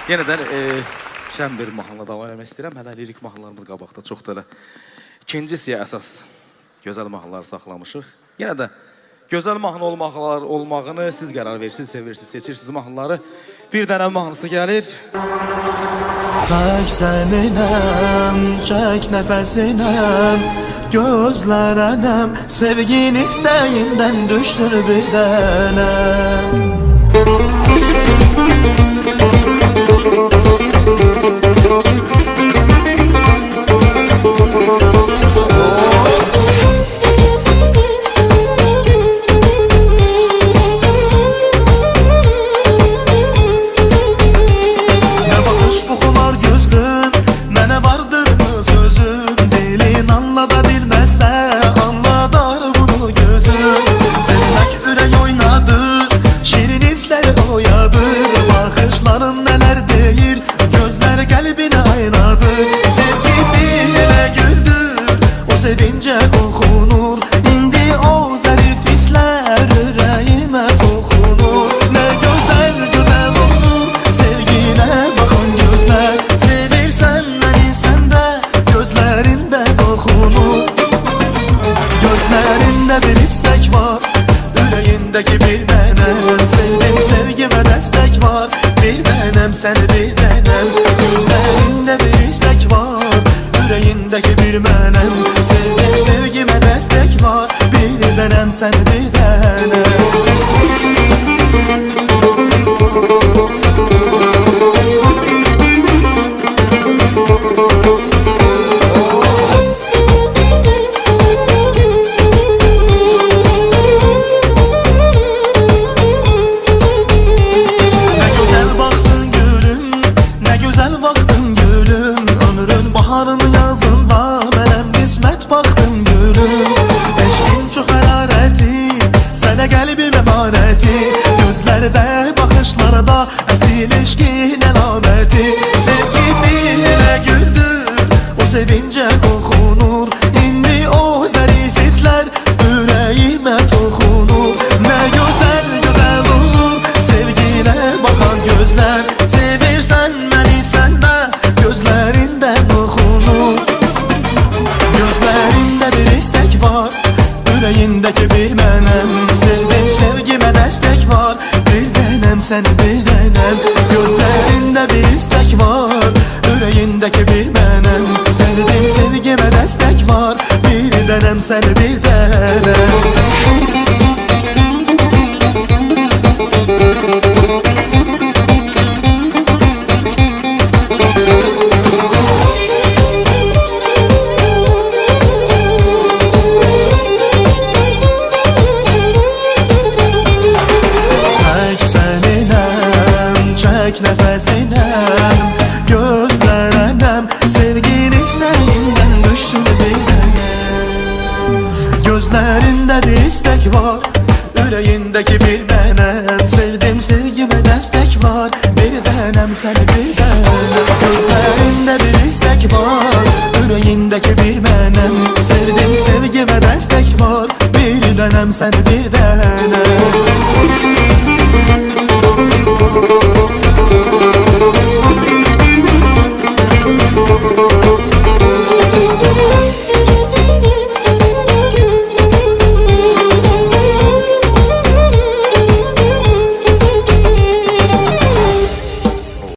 Yeniden şən bir mahnıla davam etmək istəyirəm. Hələ lirik mahnılarımız qabaqda çoxdur elə. İkincisiyə əsas gözəl mahnıları saxlamışıq. Yenə də gözəl mahnı olmağını siz qərar verirsiniz, sevirsiniz, seçirsiniz mahnıları. Bir dənə mahnısı gəlir. Tək səninəm, çək nəfəsinəm, gözlərənəm, sevgin istəyindən düşdür bir dənəm. Sevince okunur, indi o zərif hisslər ürəyimə toxunur. Nə gözəl gözəl olur, sevginə baxan gözlər. Sevirsən məni səndə, gözlərində toxunur. Gözlərində bir istək var, ürəyindəki bir mənəm. Sevdim sevgimə dəstək var, bir dənəm səni bir dənəm. Gözlərində bir istək var, ürəyindəki bir mənəm. Sevdim sevgimə dəstək var, bir dənəm səni bir dənəm. Nə gözəl baxdın gülüm, nə gözəl baxdın gülüm. Ömrün baharını yazında mənəm qismət baxdım gülüm. Eşqin çox hərarəti, sənə qəlbim əmanəti. Gözlərdə, baxışlarda əsil eşqin əlaməti. Sevgi bilə güldür, o sevincə qoxunur. İndi o zərif hisslər ürəyimə toxunur. Nə gözəl gözəl olur, sevginə baxan gözlər. Sevirsən məni səndə, gözlərində toxunur. Gözlərində bir istək var, ürəyindəki bir mənəm. Sevdim sevgimə dəstək var, bir dənəm səni bir dənəm. Gözlərində bir istək var, ürəyindəki bir mənəm. Sevdim sevgimə dəstək var, bir dənəm səni bir dənəm. Çək nəfəsinəm, gözlərənəm, sevgin istəyindən düşsün bir dənəm. Gözlərində bir istək var, ürəyindəki bir mənəm. Sevdim sevgimə dəstək var, bir dənəm səni bir dənəm. Gözlərində bir istək var, ürəyindəki bir mənəm. Sevdim sevgimə dəstək var, bir dənəm səni bir dənəm.